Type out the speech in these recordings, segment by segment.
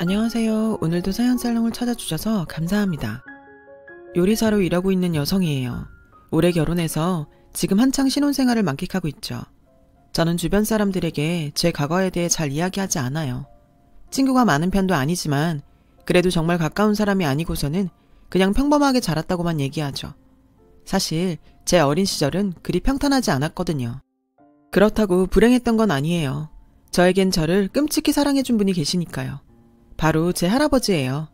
안녕하세요. 오늘도 사연살롱을 찾아주셔서 감사합니다. 요리사로 일하고 있는 여성이에요. 올해 결혼해서 지금 한창 신혼생활을 만끽하고 있죠. 저는 주변 사람들에게 제 과거에 대해 잘 이야기하지 않아요. 친구가 많은 편도 아니지만 그래도 정말 가까운 사람이 아니고서는 그냥 평범하게 자랐다고만 얘기하죠. 사실 제 어린 시절은 그리 평탄하지 않았거든요. 그렇다고 불행했던 건 아니에요. 저에겐 저를 끔찍히 사랑해준 분이 계시니까요. 바로 제 할아버지예요.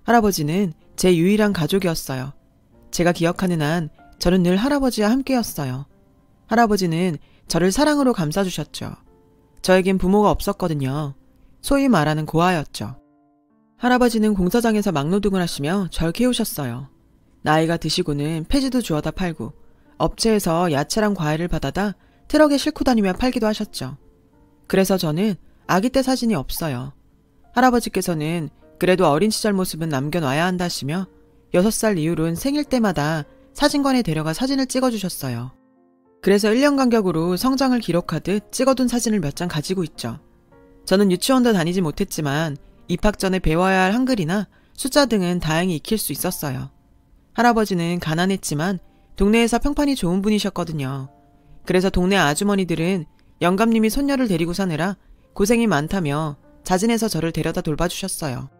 할아버지는 제 유일한 가족이었어요. 제가 기억하는 한 저는 늘 할아버지와 함께였어요. 할아버지는 저를 사랑으로 감싸주셨죠. 저에겐 부모가 없었거든요. 소위 말하는 고아였죠. 할아버지는 공사장에서 막노동을 하시며 절 키우셨어요. 나이가 드시고는 폐지도 주워다 팔고 업체에서 야채랑 과일을 받아다 트럭에 싣고 다니며 팔기도 하셨죠. 그래서 저는 아기 때 사진이 없어요. 할아버지께서는 그래도 어린 시절 모습은 남겨놔야 한다시며 6살 이후로는 생일 때마다 사진관에 데려가 사진을 찍어주셨어요. 그래서 1년 간격으로 성장을 기록하듯 찍어둔 사진을 몇 장 가지고 있죠. 저는 유치원도 다니지 못했지만 입학 전에 배워야 할 한글이나 숫자 등은 다행히 익힐 수 있었어요. 할아버지는 가난했지만 동네에서 평판이 좋은 분이셨거든요. 그래서 동네 아주머니들은 영감님이 손녀를 데리고 사느라 고생이 많다며 자진해서 저를 데려다 돌봐주셨어요.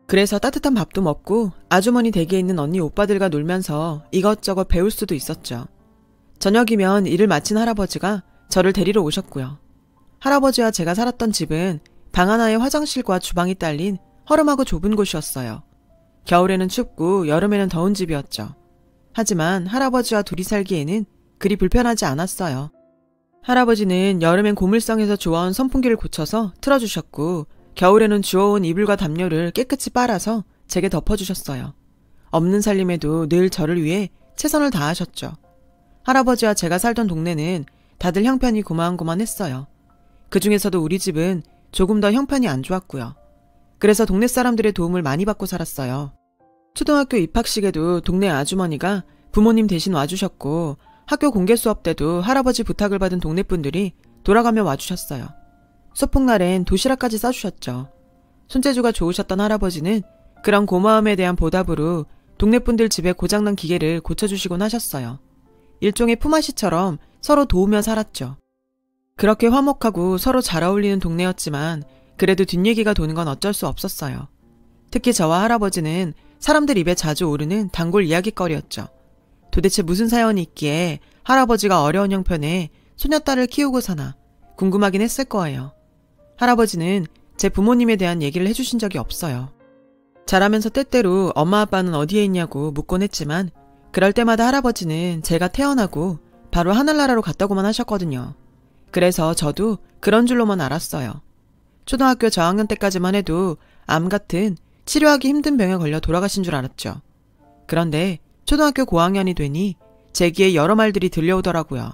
그래서 따뜻한 밥도 먹고 아주머니 댁에 있는 언니 오빠들과 놀면서 이것저것 배울 수도 있었죠. 저녁이면 일을 마친 할아버지가 저를 데리러 오셨고요. 할아버지와 제가 살았던 집은 방 하나에 화장실과 주방이 딸린 허름하고 좁은 곳이었어요. 겨울에는 춥고 여름에는 더운 집이었죠. 하지만 할아버지와 둘이 살기에는 그리 불편하지 않았어요. 할아버지는 여름엔 고물상에서 주워온 선풍기를 고쳐서 틀어주셨고 겨울에는 주워온 이불과 담요를 깨끗이 빨아서 제게 덮어주셨어요. 없는 살림에도 늘 저를 위해 최선을 다하셨죠. 할아버지와 제가 살던 동네는 다들 형편이 고만고만했어요. 그중에서도 우리 집은 조금 더 형편이 안 좋았고요. 그래서 동네 사람들의 도움을 많이 받고 살았어요. 초등학교 입학식에도 동네 아주머니가 부모님 대신 와주셨고 학교 공개 수업 때도 할아버지 부탁을 받은 동네 분들이 돌아가며 와주셨어요. 소풍날엔 도시락까지 싸주셨죠. 손재주가 좋으셨던 할아버지는 그런 고마움에 대한 보답으로 동네 분들 집에 고장난 기계를 고쳐주시곤 하셨어요. 일종의 품앗이처럼 서로 도우며 살았죠. 그렇게 화목하고 서로 잘 어울리는 동네였지만 그래도 뒷얘기가 도는 건 어쩔 수 없었어요. 특히 저와 할아버지는 사람들 입에 자주 오르는 단골 이야깃거리였죠. 도대체 무슨 사연이 있기에 할아버지가 어려운 형편에 소녀딸을 키우고 사나 궁금하긴 했을 거예요. 할아버지는 제 부모님에 대한 얘기를 해주신 적이 없어요. 자라면서 때때로 엄마 아빠는 어디에 있냐고 묻곤 했지만 그럴 때마다 할아버지는 제가 태어나고 바로 하늘나라로 갔다고만 하셨거든요. 그래서 저도 그런 줄로만 알았어요. 초등학교 저학년 때까지만 해도 암 같은 치료하기 힘든 병에 걸려 돌아가신 줄 알았죠. 그런데 초등학교 고학년이 되니 제 귀에 여러 말들이 들려오더라고요.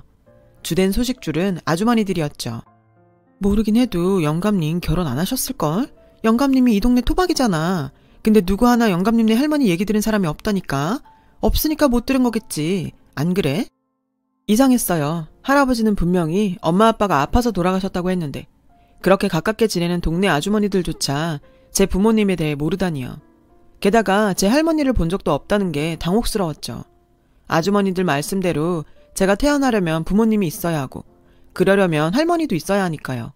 주된 소식줄은 아주머니들이었죠. 모르긴 해도 영감님 결혼 안 하셨을걸? 영감님이 이 동네 토박이잖아. 근데 누구 하나 영감님네 할머니 얘기 들은 사람이 없다니까? 없으니까 못 들은 거겠지. 안 그래? 이상했어요. 할아버지는 분명히 엄마 아빠가 아파서 돌아가셨다고 했는데 그렇게 가깝게 지내는 동네 아주머니들조차 제 부모님에 대해 모르다니요. 게다가 제 할머니를 본 적도 없다는 게 당혹스러웠죠. 아주머니들 말씀대로 제가 태어나려면 부모님이 있어야 하고 그러려면 할머니도 있어야 하니까요.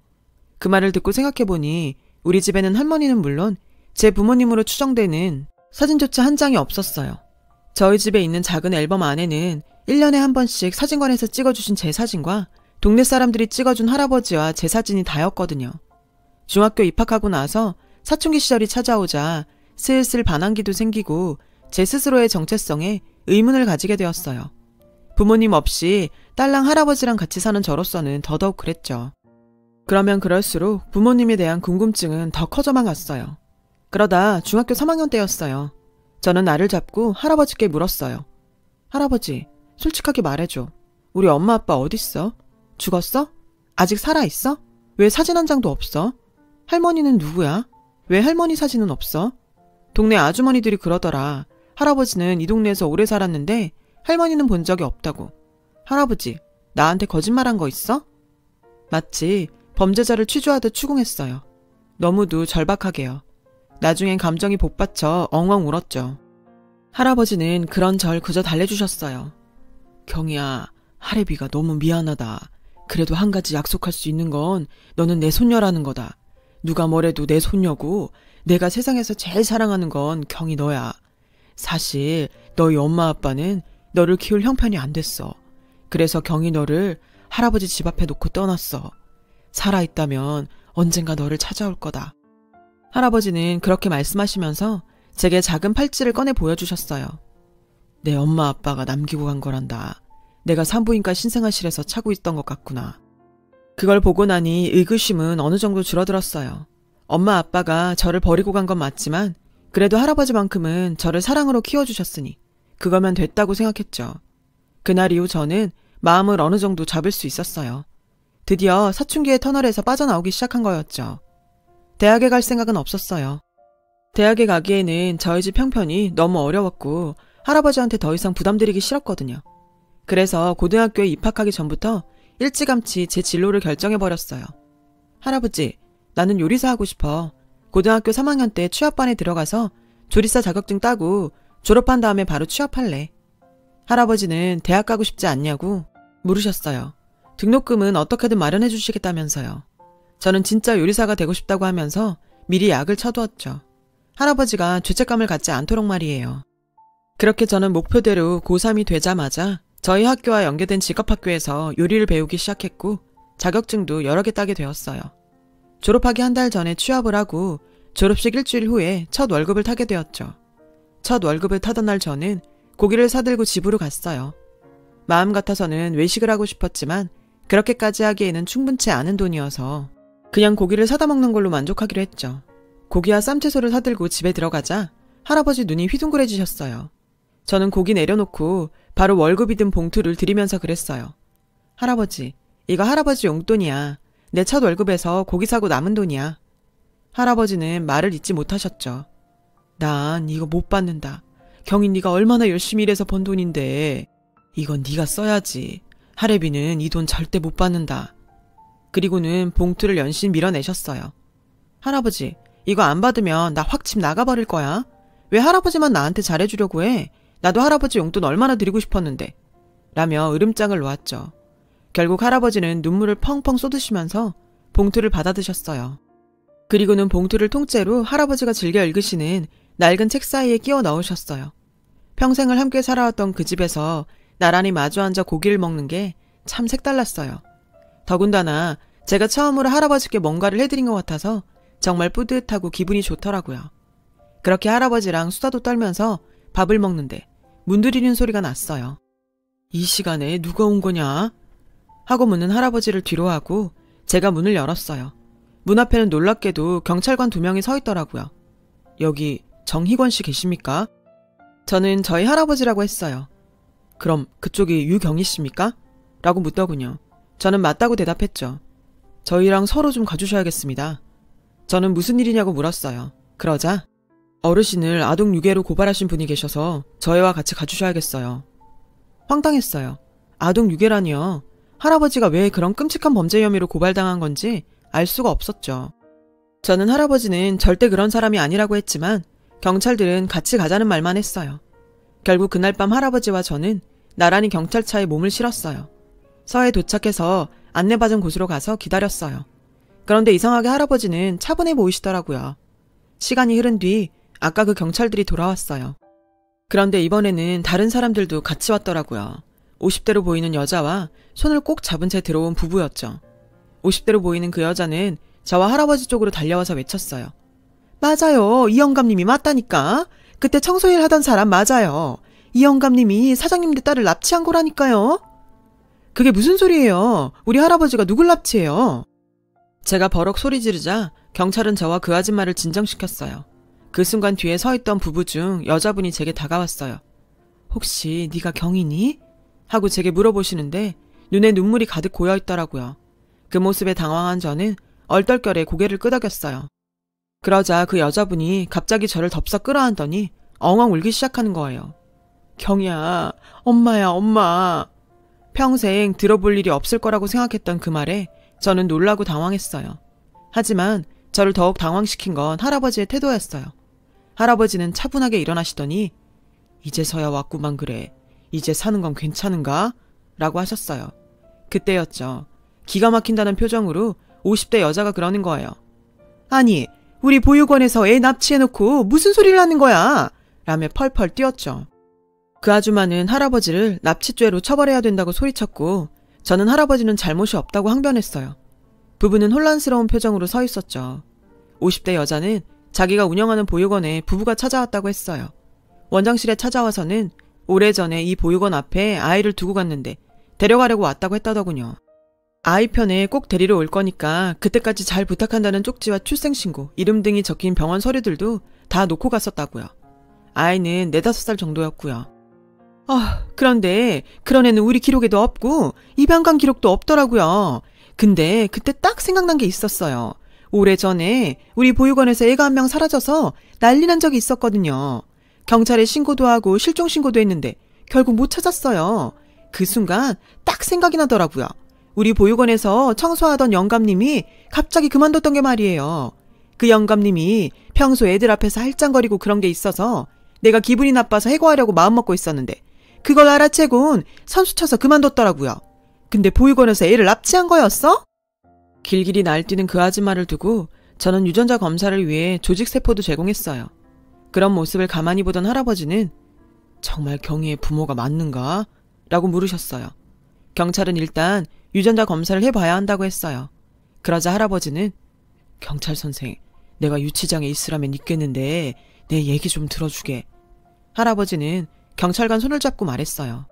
그 말을 듣고 생각해보니 우리 집에는 할머니는 물론 제 부모님으로 추정되는 사진조차 한 장이 없었어요. 저희 집에 있는 작은 앨범 안에는 1년에 한 번씩 사진관에서 찍어주신 제 사진과 동네 사람들이 찍어준 할아버지와 제 사진이 다였거든요. 중학교 입학하고 나서 사춘기 시절이 찾아오자 슬슬 반항기도 생기고 제 스스로의 정체성에 의문을 가지게 되었어요. 부모님 없이 딸랑 할아버지랑 같이 사는 저로서는 더더욱 그랬죠. 그러면 그럴수록 부모님에 대한 궁금증은 더 커져만 갔어요. 그러다 중학교 3학년 때였어요. 저는 나를 잡고 할아버지께 물었어요. 할아버지, 솔직하게 말해줘. 우리 엄마 아빠 어딨어? 죽었어? 아직 살아있어? 왜 사진 한 장도 없어? 할머니는 누구야? 왜 할머니 사진은 없어? 동네 아주머니들이 그러더라. 할아버지는 이 동네에서 오래 살았는데 할머니는 본 적이 없다고. 할아버지, 나한테 거짓말한 거 있어? 마치 범죄자를 취조하듯 추궁했어요. 너무도 절박하게요. 나중엔 감정이 복받쳐 엉엉 울었죠. 할아버지는 그런 절 그저 달래주셨어요. 경이야, 할애비가 너무 미안하다. 그래도 한 가지 약속할 수 있는 건 너는 내 손녀라는 거다. 누가 뭐래도 내 손녀고 내가 세상에서 제일 사랑하는 건 경이 너야. 사실 너희 엄마 아빠는 너를 키울 형편이 안 됐어. 그래서 경이 너를 할아버지 집 앞에 놓고 떠났어. 살아있다면 언젠가 너를 찾아올 거다. 할아버지는 그렇게 말씀하시면서 제게 작은 팔찌를 꺼내 보여주셨어요. 내 엄마 아빠가 남기고 간 거란다. 내가 산부인과 신생아실에서 차고 있던 것 같구나. 그걸 보고 나니 의구심은 어느 정도 줄어들었어요. 엄마 아빠가 저를 버리고 간 건 맞지만 그래도 할아버지만큼은 저를 사랑으로 키워주셨으니 그거면 됐다고 생각했죠. 그날 이후 저는 마음을 어느 정도 잡을 수 있었어요. 드디어 사춘기의 터널에서 빠져나오기 시작한 거였죠. 대학에 갈 생각은 없었어요. 대학에 가기에는 저희 집 형편이 너무 어려웠고 할아버지한테 더 이상 부담드리기 싫었거든요. 그래서 고등학교에 입학하기 전부터 일찌감치 제 진로를 결정해버렸어요. 할아버지, 나는 요리사 하고 싶어. 고등학교 3학년 때 취업반에 들어가서 조리사 자격증 따고 졸업한 다음에 바로 취업할래. 할아버지는 대학 가고 싶지 않냐고 물으셨어요. 등록금은 어떻게든 마련해 주시겠다면서요. 저는 진짜 요리사가 되고 싶다고 하면서 미리 약을 쳐두었죠. 할아버지가 죄책감을 갖지 않도록 말이에요. 그렇게 저는 목표대로 고3이 되자마자 저희 학교와 연계된 직업학교에서 요리를 배우기 시작했고 자격증도 여러 개 따게 되었어요. 졸업하기 한 달 전에 취업을 하고 졸업식 일주일 후에 첫 월급을 타게 되었죠. 첫 월급을 타던 날 저는 고기를 사들고 집으로 갔어요. 마음 같아서는 외식을 하고 싶었지만 그렇게까지 하기에는 충분치 않은 돈이어서 그냥 고기를 사다 먹는 걸로 만족하기로 했죠. 고기와 쌈채소를 사들고 집에 들어가자 할아버지 눈이 휘둥그레지셨어요. 저는 고기 내려놓고 바로 월급이 든 봉투를 드리면서 그랬어요. 할아버지, 이거 할아버지 용돈이야. 내 첫 월급에서 고기 사고 남은 돈이야. 할아버지는 말을 잇지 못하셨죠. 난 이거 못 받는다. 경이 네가 얼마나 열심히 일해서 번 돈인데 이건 네가 써야지. 할애비는 이 돈 절대 못 받는다. 그리고는 봉투를 연신 밀어내셨어요. 할아버지, 이거 안 받으면 나 확 집 나가버릴 거야. 왜 할아버지만 나한테 잘해주려고 해? 나도 할아버지 용돈 얼마나 드리고 싶었는데. 라며 으름장을 놓았죠. 결국 할아버지는 눈물을 펑펑 쏟으시면서 봉투를 받아드셨어요. 그리고는 봉투를 통째로 할아버지가 즐겨 읽으시는 낡은 책 사이에 끼워 넣으셨어요. 평생을 함께 살아왔던 그 집에서 나란히 마주 앉아 고기를 먹는 게 참 색달랐어요. 더군다나 제가 처음으로 할아버지께 뭔가를 해드린 것 같아서 정말 뿌듯하고 기분이 좋더라고요. 그렇게 할아버지랑 수다도 떨면서 밥을 먹는데 문드리는 소리가 났어요. 이 시간에 누가 온 거냐? 하고 묻는 할아버지를 뒤로하고 제가 문을 열었어요. 문 앞에는 놀랍게도 경찰관 2명이 서 있더라고요. 여기 정희권 씨 계십니까? 저는 저희 할아버지라고 했어요. 그럼 그쪽이 유경희 씨입니까? 라고 묻더군요. 저는 맞다고 대답했죠. 저희랑 서로 좀 가주셔야겠습니다. 저는 무슨 일이냐고 물었어요. 그러자 어르신을 아동 유괴로 고발하신 분이 계셔서 저희와 같이 가주셔야겠어요. 황당했어요. 아동 유괴라니요. 할아버지가 왜 그런 끔찍한 범죄 혐의로 고발당한 건지 알 수가 없었죠. 저는 할아버지는 절대 그런 사람이 아니라고 했지만 경찰들은 같이 가자는 말만 했어요. 결국 그날 밤 할아버지와 저는 나란히 경찰차에 몸을 실었어요. 서에 도착해서 안내받은 곳으로 가서 기다렸어요. 그런데 이상하게 할아버지는 차분해 보이시더라고요. 시간이 흐른 뒤 아까 그 경찰들이 돌아왔어요. 그런데 이번에는 다른 사람들도 같이 왔더라고요. 50대로 보이는 여자와 손을 꼭 잡은 채 들어온 부부였죠. 50대로 보이는 그 여자는 저와 할아버지 쪽으로 달려와서 외쳤어요. 맞아요. 이 영감님이 맞다니까. 그때 청소일 하던 사람 맞아요. 이 영감님이 사장님네 딸을 납치한 거라니까요. 그게 무슨 소리예요. 우리 할아버지가 누굴 납치해요. 제가 버럭 소리 지르자 경찰은 저와 그 아줌마를 진정시켰어요. 그 순간 뒤에 서 있던 부부 중 여자분이 제게 다가왔어요. 혹시 네가 경이니? 하고 제게 물어보시는데 눈에 눈물이 가득 고여있더라고요. 그 모습에 당황한 저는 얼떨결에 고개를 끄덕였어요. 그러자 그 여자분이 갑자기 저를 덥석 끌어안더니 엉엉 울기 시작하는 거예요. 경이야, 엄마야, 엄마. 평생 들어볼 일이 없을 거라고 생각했던 그 말에 저는 놀라고 당황했어요. 하지만 저를 더욱 당황시킨 건 할아버지의 태도였어요. 할아버지는 차분하게 일어나시더니 이제서야 왔구만 그래. 이제 사는 건 괜찮은가? 라고 하셨어요. 그때였죠. 기가 막힌다는 표정으로 50대 여자가 그러는 거예요. 아니, 우리 보육원에서 애 납치해놓고 무슨 소리를 하는 거야? 라며 펄펄 뛰었죠. 그 아주마는 할아버지를 납치죄로 처벌해야 된다고 소리쳤고 저는 할아버지는 잘못이 없다고 항변했어요. 부부는 혼란스러운 표정으로 서 있었죠. 50대 여자는 자기가 운영하는 보육원에 부부가 찾아왔다고 했어요. 원장실에 찾아와서는 오래전에 이 보육원 앞에 아이를 두고 갔는데 데려가려고 왔다고 했다더군요. 아이 편에 꼭 데리러 올 거니까 그때까지 잘 부탁한다는 쪽지와 출생신고, 이름 등이 적힌 병원 서류들도 다 놓고 갔었다고요. 아이는 4, 5살 정도였고요. 그런데 그런 애는 우리 기록에도 없고 입양관 기록도 없더라고요. 근데 그때 딱 생각난 게 있었어요. 오래전에 우리 보육원에서 애가 한 명 사라져서 난리 난 적이 있었거든요. 경찰에 신고도 하고 실종 신고도 했는데 결국 못 찾았어요. 그 순간 딱 생각이 나더라고요. 우리 보육원에서 청소하던 영감님이 갑자기 그만뒀던 게 말이에요. 그 영감님이 평소 애들 앞에서 할짱거리고 그런 게 있어서 내가 기분이 나빠서 해고하려고 마음먹고 있었는데 그걸 알아채곤 선수 쳐서 그만뒀더라고요. 근데 보육원에서 애를 납치한 거였어? 길길이 날뛰는 그 아줌마를 두고 저는 유전자 검사를 위해 조직세포도 제공했어요. 그런 모습을 가만히 보던 할아버지는 정말 경희의 부모가 맞는가? 라고 물으셨어요. 경찰은 일단 유전자 검사를 해봐야 한다고 했어요. 그러자 할아버지는 경찰 선생, 내가 유치장에 있으라면 있겠는데 내 얘기 좀 들어주게. 할아버지는 경찰관 손을 잡고 말했어요.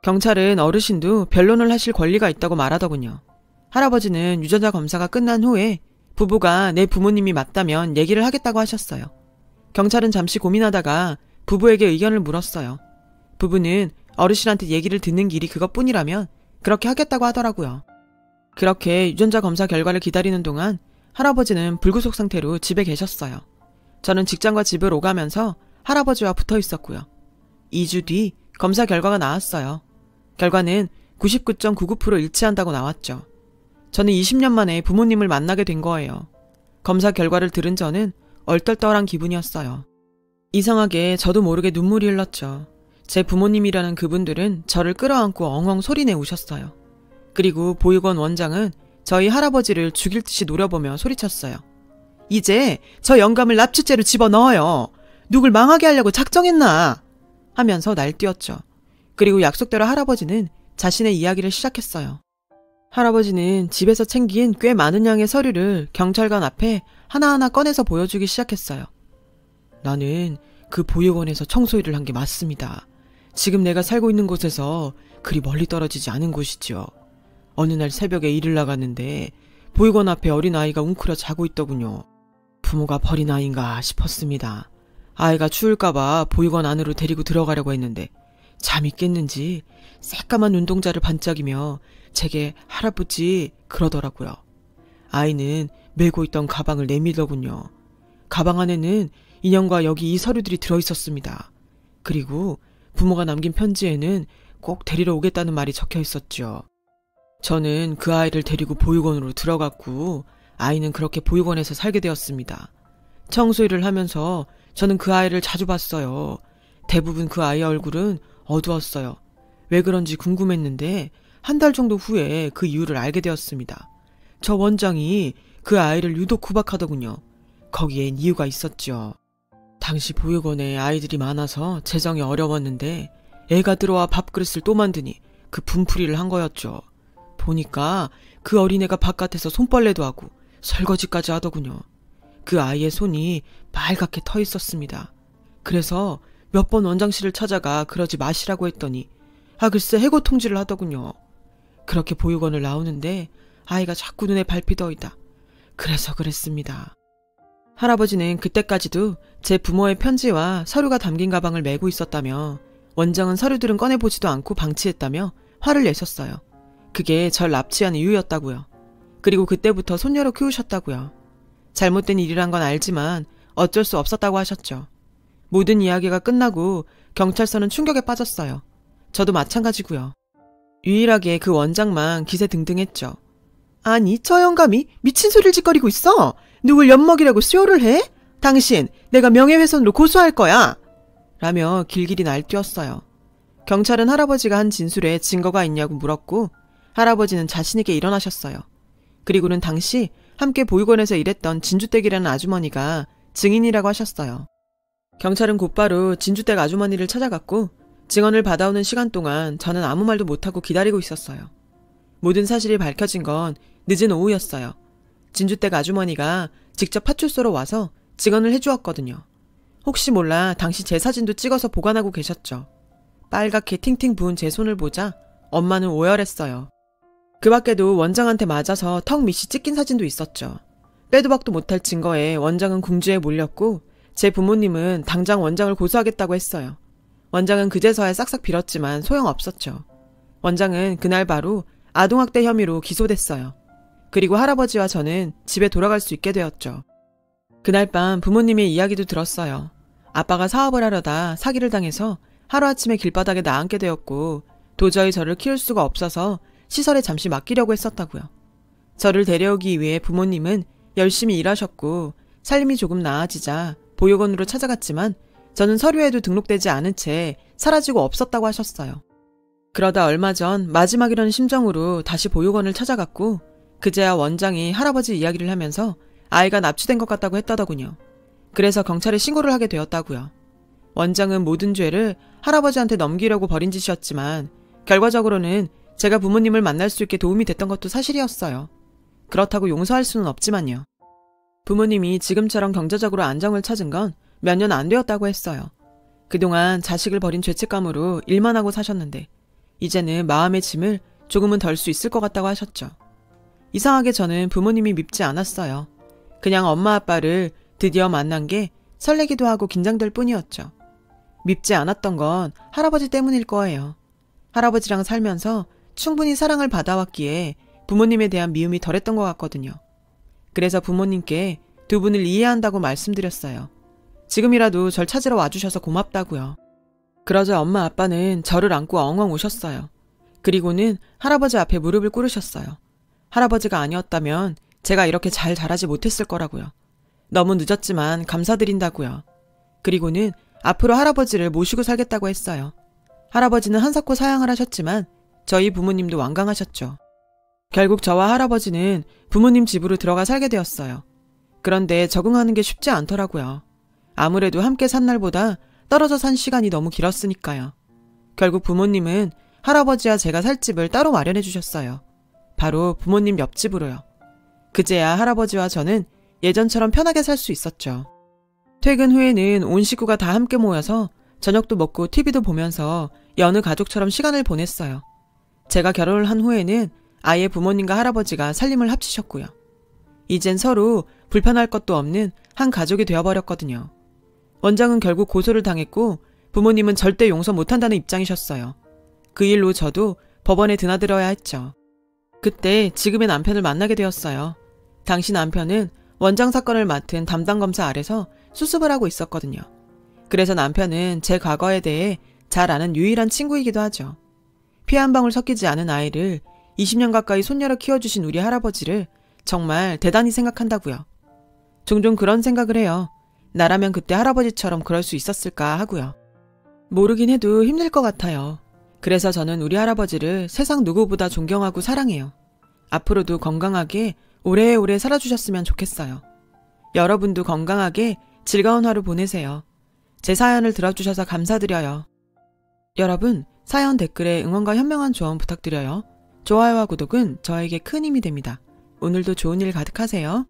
경찰은 어르신도 변론을 하실 권리가 있다고 말하더군요. 할아버지는 유전자 검사가 끝난 후에 부부가 내 부모님이 맞다면 얘기를 하겠다고 하셨어요. 경찰은 잠시 고민하다가 부부에게 의견을 물었어요. 부부는 어르신한테 얘기를 듣는 길이 그것뿐이라면 그렇게 하겠다고 하더라고요. 그렇게 유전자 검사 결과를 기다리는 동안 할아버지는 불구속 상태로 집에 계셨어요. 저는 직장과 집을 오가면서 할아버지와 붙어 있었고요. 2주 뒤 검사 결과가 나왔어요. 결과는 99.99% 일치한다고 나왔죠. 저는 20년 만에 부모님을 만나게 된 거예요. 검사 결과를 들은 저는 얼떨떨한 기분이었어요. 이상하게 저도 모르게 눈물이 흘렀죠. 제 부모님이라는 그분들은 저를 끌어안고 엉엉 소리내 우셨어요. 그리고 보육원 원장은 저희 할아버지를 죽일 듯이 노려보며 소리쳤어요. 이제 저 영감을 납치죄로 집어넣어요. 누굴 망하게 하려고 작정했나? 하면서 날뛰었죠. 그리고 약속대로 할아버지는 자신의 이야기를 시작했어요. 할아버지는 집에서 챙긴 꽤 많은 양의 서류를 경찰관 앞에 하나하나 꺼내서 보여주기 시작했어요. 나는 그 보육원에서 청소일을 한 게 맞습니다. 지금 내가 살고 있는 곳에서 그리 멀리 떨어지지 않은 곳이죠. 어느 날 새벽에 일을 나갔는데 보육원 앞에 어린아이가 웅크려 자고 있더군요. 부모가 버린 아이인가 싶었습니다. 아이가 추울까봐 보육원 안으로 데리고 들어가려고 했는데 잠이 깼는지 새까만 눈동자를 반짝이며 제게 할아버지 그러더라고요. 아이는 메고 있던 가방을 내밀더군요. 가방 안에는 인형과 여기 이 서류들이 들어있었습니다. 그리고 부모가 남긴 편지에는 꼭 데리러 오겠다는 말이 적혀 있었죠. 저는 그 아이를 데리고 보육원으로 들어갔고 아이는 그렇게 보육원에서 살게 되었습니다. 청소일을 하면서 저는 그 아이를 자주 봤어요. 대부분 그 아이의 얼굴은 어두웠어요. 왜 그런지 궁금했는데 한 달 정도 후에 그 이유를 알게 되었습니다. 저 원장이 그 아이를 유독 구박하더군요. 거기엔 이유가 있었죠. 당시 보육원에 아이들이 많아서 재정이 어려웠는데 애가 들어와 밥그릇을 또 만드니 그 분풀이를 한 거였죠. 보니까 그 어린애가 바깥에서 손빨래도 하고 설거지까지 하더군요. 그 아이의 손이 빨갛게 터 있었습니다. 그래서 몇 번 원장실을 찾아가 그러지 마시라고 했더니 글쎄 해고 통지를 하더군요. 그렇게 보육원을 나오는데 아이가 자꾸 눈에 밟히더이다. 그래서 그랬습니다. 할아버지는 그때까지도 제 부모의 편지와 서류가 담긴 가방을 메고 있었다며 원장은 서류들은 꺼내보지도 않고 방치했다며 화를 내셨어요. 그게 절 납치한 이유였다고요. 그리고 그때부터 손녀로 키우셨다고요. 잘못된 일이란 건 알지만 어쩔 수 없었다고 하셨죠. 모든 이야기가 끝나고 경찰서는 충격에 빠졌어요. 저도 마찬가지고요. 유일하게 그 원장만 기세등등했죠. 아니 저 영감이 미친 소리를 짓거리고 있어. 누굴 엿먹이라고 쇼를 해? 당신, 내가 명예훼손으로 고소할 거야! 라며 길길이 날뛰었어요. 경찰은 할아버지가 한 진술에 증거가 있냐고 물었고 할아버지는 자신있게 일어나셨어요. 그리고는 당시 함께 보육원에서 일했던 진주댁이라는 아주머니가 증인이라고 하셨어요. 경찰은 곧바로 진주댁 아주머니를 찾아갔고 증언을 받아오는 시간 동안 저는 아무 말도 못하고 기다리고 있었어요. 모든 사실이 밝혀진 건 늦은 오후였어요. 진주댁 아주머니가 직접 파출소로 와서 증언을 해주었거든요. 혹시 몰라 당시 제 사진도 찍어서 보관하고 계셨죠. 빨갛게 팅팅 부은 제 손을 보자 엄마는 오열했어요. 그 밖에도 원장한테 맞아서 턱 밑이 찢긴 사진도 있었죠. 빼도 박도 못할 증거에 원장은 궁지에 몰렸고 제 부모님은 당장 원장을 고소하겠다고 했어요. 원장은 그제서야 싹싹 빌었지만 소용없었죠. 원장은 그날 바로 아동학대 혐의로 기소됐어요. 그리고 할아버지와 저는 집에 돌아갈 수 있게 되었죠. 그날 밤 부모님의 이야기도 들었어요. 아빠가 사업을 하려다 사기를 당해서 하루아침에 길바닥에 나앉게 되었고 도저히 저를 키울 수가 없어서 시설에 잠시 맡기려고 했었다고요. 저를 데려오기 위해 부모님은 열심히 일하셨고 살림이 조금 나아지자 보육원으로 찾아갔지만 저는 서류에도 등록되지 않은 채 사라지고 없었다고 하셨어요. 그러다 얼마 전 마지막이라는 심정으로 다시 보육원을 찾아갔고 그제야 원장이 할아버지 이야기를 하면서 아이가 납치된 것 같다고 했다더군요. 그래서 경찰에 신고를 하게 되었다고요. 원장은 모든 죄를 할아버지한테 넘기려고 벌인 짓이었지만 결과적으로는 제가 부모님을 만날 수 있게 도움이 됐던 것도 사실이었어요. 그렇다고 용서할 수는 없지만요. 부모님이 지금처럼 경제적으로 안정을 찾은 건 몇 년 안 되었다고 했어요. 그동안 자식을 버린 죄책감으로 일만 하고 사셨는데 이제는 마음의 짐을 조금은 덜 수 있을 것 같다고 하셨죠. 이상하게 저는 부모님이 밉지 않았어요. 그냥 엄마 아빠를 드디어 만난 게 설레기도 하고 긴장될 뿐이었죠. 밉지 않았던 건 할아버지 때문일 거예요. 할아버지랑 살면서 충분히 사랑을 받아왔기에 부모님에 대한 미움이 덜했던 것 같거든요. 그래서 부모님께 두 분을 이해한다고 말씀드렸어요. 지금이라도 절 찾으러 와주셔서 고맙다고요. 그러자 엄마 아빠는 저를 안고 엉엉 우셨어요. 그리고는 할아버지 앞에 무릎을 꿇으셨어요. 할아버지가 아니었다면 제가 이렇게 잘 자라지 못했을 거라고요. 너무 늦었지만 감사드린다고요. 그리고는 앞으로 할아버지를 모시고 살겠다고 했어요. 할아버지는 한사코 사양을 하셨지만 저희 부모님도 완강하셨죠. 결국 저와 할아버지는 부모님 집으로 들어가 살게 되었어요. 그런데 적응하는 게 쉽지 않더라고요. 아무래도 함께 산 날보다 떨어져 산 시간이 너무 길었으니까요. 결국 부모님은 할아버지와 제가 살 집을 따로 마련해 주셨어요. 바로 부모님 옆집으로요. 그제야 할아버지와 저는 예전처럼 편하게 살 수 있었죠. 퇴근 후에는 온 식구가 다 함께 모여서 저녁도 먹고 TV도 보면서 여느 가족처럼 시간을 보냈어요. 제가 결혼을 한 후에는 아예 부모님과 할아버지가 살림을 합치셨고요. 이젠 서로 불편할 것도 없는 한 가족이 되어버렸거든요. 원장은 결국 고소를 당했고 부모님은 절대 용서 못한다는 입장이셨어요. 그 일로 저도 법원에 드나들어야 했죠. 그때 지금의 남편을 만나게 되었어요. 당시 남편은 원장 사건을 맡은 담당 검사 아래서 수습을 하고 있었거든요. 그래서 남편은 제 과거에 대해 잘 아는 유일한 친구이기도 하죠. 피 한 방울 섞이지 않은 아이를 20년 가까이 손녀로 키워주신 우리 할아버지를 정말 대단히 생각한다고요. 종종 그런 생각을 해요. 나라면 그때 할아버지처럼 그럴 수 있었을까 하고요. 모르긴 해도 힘들 것 같아요. 그래서 저는 우리 할아버지를 세상 누구보다 존경하고 사랑해요. 앞으로도 건강하게 오래오래 살아주셨으면 좋겠어요. 여러분도 건강하게 즐거운 하루 보내세요. 제 사연을 들어주셔서 감사드려요. 여러분, 사연 댓글에 응원과 현명한 조언 부탁드려요. 좋아요와 구독은 저에게 큰 힘이 됩니다. 오늘도 좋은 일 가득하세요.